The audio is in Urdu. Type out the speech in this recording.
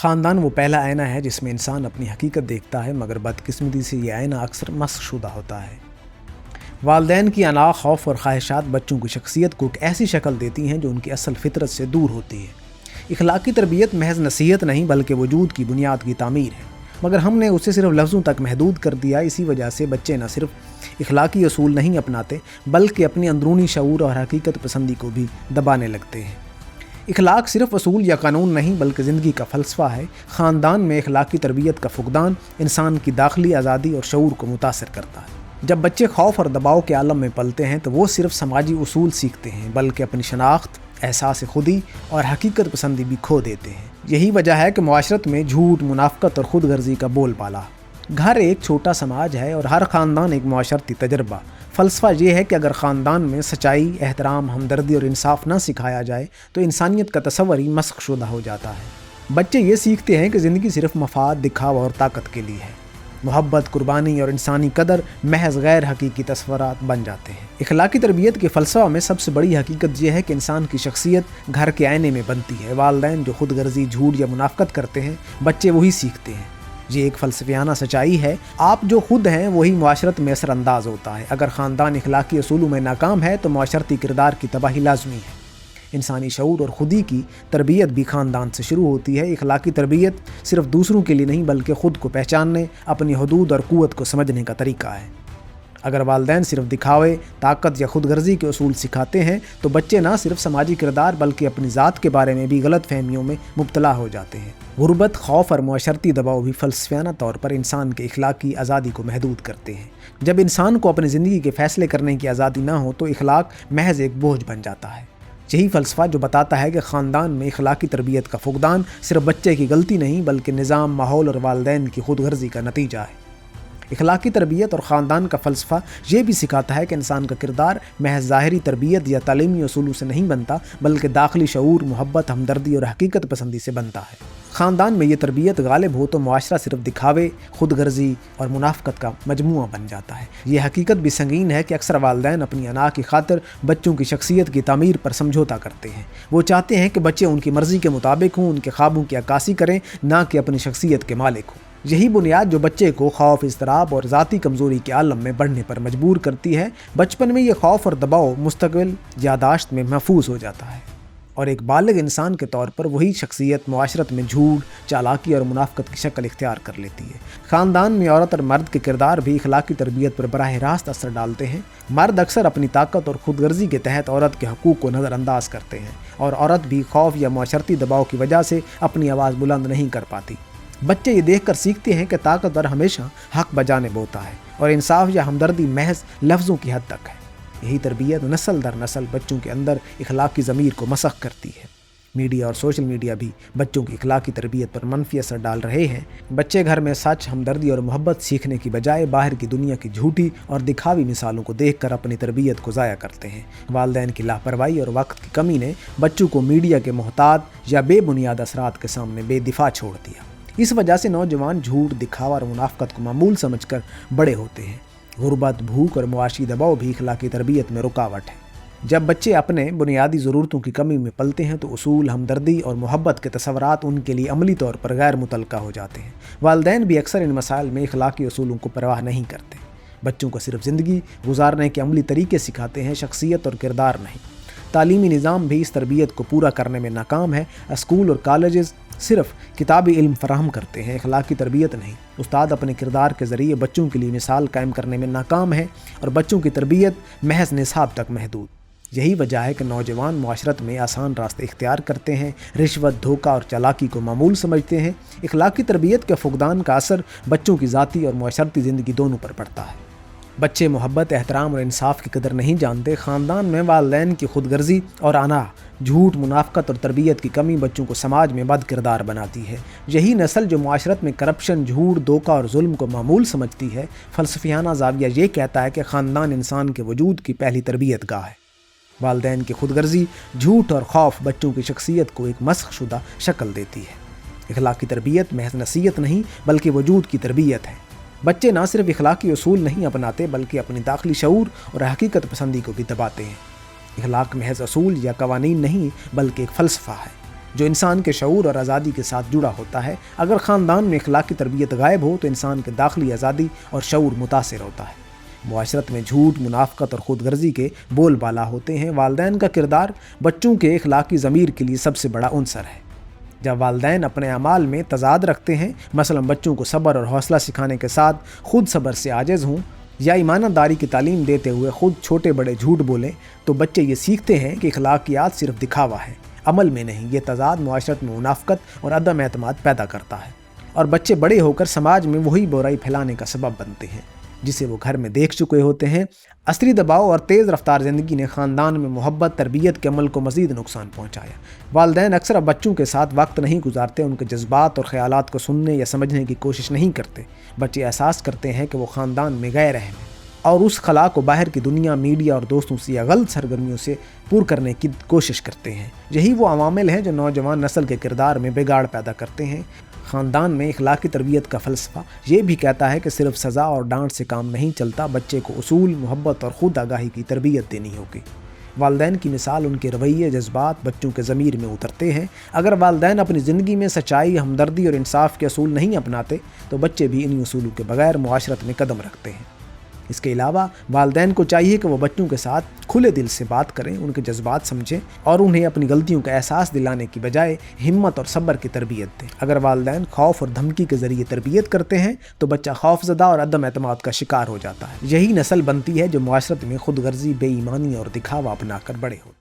خاندان وہ پہلا آئینہ ہے جس میں انسان اپنی حقیقت دیکھتا ہے، مگر بدقسمتی سے یہ آئینہ اکثر مسخ شدہ ہوتا ہے۔ والدین کی انا، خوف اور خواہشات بچوں کی شخصیت کو ایک ایسی شکل دیتی ہیں جو ان کی اصل فطرت سے دور ہوتی ہے۔ اخلاقی تربیت محض نصیحت نہیں بلکہ وجود کی بنیاد کی تعمیر ہے، مگر ہم نے اسے صرف لفظوں تک محدود کر دیا۔ اسی وجہ سے بچے نہ صرف اخلاقی اصول نہیں اپناتے بلکہ اپنی اندرونی شعور اور حقیقت پسندی کو بھی دبانے لگتے ہیں۔ اخلاق صرف اصول یا قانون نہیں بلکہ زندگی کا فلسفہ ہے۔ خاندان میں اخلاقی تربیت کا فقدان انسان کی داخلی آزادی اور شعور کو متاثر کرتا ہے۔ جب بچے خوف اور دباؤ کے عالم میں پلتے ہیں تو وہ صرف سماجی اصول سیکھتے ہیں بلکہ اپنی شناخت، احساس خودی اور حقیقت پسندی بھی کھو دیتے ہیں۔ یہی وجہ ہے کہ معاشرت میں جھوٹ، منافقت اور خود غرضی کا بول بالا۔ گھر ایک چھوٹا سماج ہے اور ہر خاندان ایک معاشرتی تجربہ۔ فلسفہ یہ ہے کہ اگر خاندان میں سچائی، احترام، ہمدردی اور انصاف نہ سکھایا جائے تو انسانیت کا تصور ہی مسخ شدہ ہو جاتا ہے۔ بچے یہ سیکھتے ہیں کہ زندگی صرف مفاد، دکھاوا اور طاقت کے لیے ہے۔ محبت، قربانی اور انسانی قدر محض غیر حقیقی تصورات بن جاتے ہیں۔ اخلاقی تربیت کے فلسفہ میں سب سے بڑی حقیقت یہ ہے کہ انسان کی شخصیت گھر کے آئینے میں بنتی ہے۔ والدین جو خود غرضی، جھوٹ یا منافقت کرتے ہیں، بچے وہی سیکھتے ہیں۔ یہ ایک فلسفیانہ سچائی ہے۔ آپ جو خود ہیں وہی معاشرت میں اثر انداز ہوتا ہے۔ اگر خاندان اخلاقی اصولوں میں ناکام ہے تو معاشرتی کردار کی تباہی لازمی ہے۔ انسانی شعور اور خودی کی تربیت بھی خاندان سے شروع ہوتی ہے۔ اخلاقی تربیت صرف دوسروں کے لیے نہیں بلکہ خود کو پہچاننے، اپنی حدود اور قوت کو سمجھنے کا طریقہ ہے۔ اگر والدین صرف دکھاوے، طاقت یا خود غرضی کے اصول سکھاتے ہیں تو بچے نہ صرف سماجی کردار بلکہ اپنی ذات کے بارے میں بھی غلط فہمیوں میں مبتلا ہو جاتے ہیں۔ غربت، خوف اور معاشرتی دباؤ بھی فلسفیانہ طور پر انسان کے اخلاقی آزادی کو محدود کرتے ہیں۔ جب انسان کو اپنی زندگی کے فیصلے کرنے کی آزادی نہ ہو تو اخلاق محض ایک بوجھ بن جاتا ہے۔ یہی فلسفہ جو بتاتا ہے کہ خاندان میں اخلاقی تربیت کا فقدان صرف بچے کی غلطی نہیں بلکہ نظام، ماحول اور والدین کی خود غرضی کا نتیجہ ہے۔ اخلاقی تربیت اور خاندان کا فلسفہ یہ بھی سکھاتا ہے کہ انسان کا کردار محض ظاہری تربیت یا تعلیمی اصولوں سے نہیں بنتا بلکہ داخلی شعور، محبت، ہمدردی اور حقیقت پسندی سے بنتا ہے۔ خاندان میں یہ تربیت غالب ہو تو معاشرہ صرف دکھاوے، خود غرضی اور منافقت کا مجموعہ بن جاتا ہے۔ یہ حقیقت بھی سنگین ہے کہ اکثر والدین اپنی انا کی خاطر بچوں کی شخصیت کی تعمیر پر سمجھوتا کرتے ہیں۔ وہ چاہتے ہیں کہ بچے ان کی مرضی کے مطابق ہوں، ان کے خوابوں کی عکاسی کریں، نہ کہ اپنی شخصیت کے مالک ہوں۔ یہی بنیاد جو بچے کو خوف، اضطراب اور ذاتی کمزوری کے عالم میں بڑھنے پر مجبور کرتی ہے۔ بچپن میں یہ خوف اور دباؤ مستقل یاداشت میں محفوظ ہو جاتا ہے اور ایک بالغ انسان کے طور پر وہی شخصیت معاشرت میں جھوٹ، چالاکی اور منافقت کی شکل اختیار کر لیتی ہے۔ خاندان میں عورت اور مرد کے کردار بھی اخلاقی تربیت پر براہ راست اثر ڈالتے ہیں۔ مرد اکثر اپنی طاقت اور خود غرضی کے تحت عورت کے حقوق کو نظر انداز کرتے ہیں اور عورت بھی خوف یا معاشرتی دباؤ کی وجہ سے اپنی آواز بلند نہیں کر پاتی۔ بچے یہ دیکھ کر سیکھتے ہیں کہ طاقتور ہمیشہ حق بجانب ہوتا ہے اور انصاف یا ہمدردی محض لفظوں کی حد تک ہے۔ یہی تربیت نسل در نسل بچوں کے اندر اخلاقی ضمیر کو مسخ کرتی ہے۔ میڈیا اور سوشل میڈیا بھی بچوں کی اخلاقی تربیت پر منفی اثر ڈال رہے ہیں۔ بچے گھر میں سچ، ہمدردی اور محبت سیکھنے کی بجائے باہر کی دنیا کی جھوٹی اور دکھاوی مثالوں کو دیکھ کر اپنی تربیت کو ضائع کرتے ہیں۔ والدین کی لاپرواہی اور وقت کی کمی نے بچوں کو میڈیا کے محتاط یا بے بنیاد اثرات کے سامنے بے دفاع چھوڑ دیا۔ اس وجہ سے نوجوان جھوٹ، دکھاوا اور منافقت کو معمول سمجھ کر بڑے ہوتے ہیں۔ غربت، بھوک اور معاشی دباؤ بھی اخلاقی تربیت میں رکاوٹ ہے۔ جب بچے اپنے بنیادی ضرورتوں کی کمی میں پلتے ہیں تو اصول، ہمدردی اور محبت کے تصورات ان کے لیے عملی طور پر غیر متعلقہ ہو جاتے ہیں۔ والدین بھی اکثر ان مسائل میں اخلاقی اصولوں کو پرواہ نہیں کرتے۔ بچوں کو صرف زندگی گزارنے کے عملی طریقے سکھاتے ہیں، شخصیت اور کردار نہیں۔ تعلیمی نظام بھی اس تربیت کو پورا کرنے میں ناکام ہے۔ اسکول اور کالجز صرف کتابی علم فراہم کرتے ہیں، اخلاقی تربیت نہیں۔ استاد اپنے کردار کے ذریعے بچوں کے لیے مثال قائم کرنے میں ناکام ہے اور بچوں کی تربیت محض نصاب تک محدود۔ یہی وجہ ہے کہ نوجوان معاشرت میں آسان راستے اختیار کرتے ہیں، رشوت، دھوکہ اور چالاکی کو معمول سمجھتے ہیں۔ اخلاقی تربیت کے فقدان کا اثر بچوں کی ذاتی اور معاشرتی زندگی دونوں پر پڑتا ہے۔ بچے محبت، احترام اور انصاف کی قدر نہیں جانتے۔ خاندان میں والدین کی خود غرضی اور انا، جھوٹ، منافقت اور تربیت کی کمی بچوں کو سماج میں بد کردار بناتی ہے۔ یہی نسل جو معاشرت میں کرپشن، جھوٹ، دھوکہ اور ظلم کو معمول سمجھتی ہے۔ فلسفیانہ زاویہ یہ کہتا ہے کہ خاندان انسان کے وجود کی پہلی تربیت گاہ ہے۔ والدین کی خود غرضی، جھوٹ اور خوف بچوں کی شخصیت کو ایک مسخ شدہ شکل دیتی ہے۔ اخلاقی تربیت محض نصیحت نہیں بلکہ وجود کی تربیت ہے۔ بچے نہ صرف اخلاقی اصول نہیں اپناتے بلکہ اپنی داخلی شعور اور حقیقت پسندی کو بھی دباتے ہیں۔ اخلاق محض اصول یا قوانین نہیں بلکہ ایک فلسفہ ہے۔ جو انسان کے شعور اور آزادی کے ساتھ جڑا ہوتا ہے۔ اگر خاندان میں اخلاقی تربیت غائب ہو تو انسان کے داخلی آزادی اور شعور متاثر ہوتا ہے۔ معاشرت میں جھوٹ، منافقت اور خود غرضی کے بول بالا ہوتے ہیں۔ والدین کا کردار بچوں کے اخلاقی ضمیر کے لیے سب سے بڑا عنصر ہے۔ جب والدین اپنے اعمال میں تضاد رکھتے ہیں، مثلا بچوں کو صبر اور حوصلہ سکھانے کے ساتھ خود صبر سے عاجز ہوں، یا ایمانداری کی تعلیم دیتے ہوئے خود چھوٹے بڑے جھوٹ بولیں، تو بچے یہ سیکھتے ہیں کہ اخلاقیات صرف دکھاوا ہے، عمل میں نہیں۔ یہ تضاد معاشرت میں منافقت اور عدم اعتماد پیدا کرتا ہے، اور بچے بڑے ہو کر سماج میں وہی برائی پھیلانے کا سبب بنتے ہیں جسے وہ گھر میں دیکھ چکے ہوتے ہیں۔ عصری دباؤ اور تیز رفتار زندگی نے خاندان میں محبت، تربیت کے عمل کو مزید نقصان پہنچایا۔ والدین اکثر اب بچوں کے ساتھ وقت نہیں گزارتے، ان کے جذبات اور خیالات کو سننے یا سمجھنے کی کوشش نہیں کرتے۔ بچے احساس کرتے ہیں کہ وہ خاندان میں غیر اہم ہیں، اور اس خلا کو باہر کی دنیا، میڈیا اور دوستوں سے یا غلط سرگرمیوں سے پور کرنے کی کوشش کرتے ہیں۔ یہی وہ عوامل ہیں جو نوجوان نسل کے کردار میں بگاڑ پیدا کرتے ہیں۔ خاندان میں اخلاقی تربیت کا فلسفہ یہ بھی کہتا ہے کہ صرف سزا اور ڈانٹ سے کام نہیں چلتا، بچے کو اصول، محبت اور خود آگاہی کی تربیت دینی ہوگی۔ والدین کی مثال، ان کے رویے، جذبات بچوں کے ضمیر میں اترتے ہیں۔ اگر والدین اپنی زندگی میں سچائی، ہمدردی اور انصاف کے اصول نہیں اپناتے تو بچے بھی انہی اصولوں کے بغیر معاشرت میں قدم رکھتے ہیں۔ اس کے علاوہ والدین کو چاہیے کہ وہ بچوں کے ساتھ کھلے دل سے بات کریں، ان کے جذبات سمجھیں اور انہیں اپنی غلطیوں کا احساس دلانے کی بجائے ہمت اور صبر کی تربیت دیں۔ اگر والدین خوف اور دھمکی کے ذریعے تربیت کرتے ہیں تو بچہ خوف زدہ اور عدم اعتماد کا شکار ہو جاتا ہے۔ یہی نسل بنتی ہے جو معاشرت میں خود غرضی، بے ایمانی اور دکھاوا اپنا کر بڑے ہوتے ہیں۔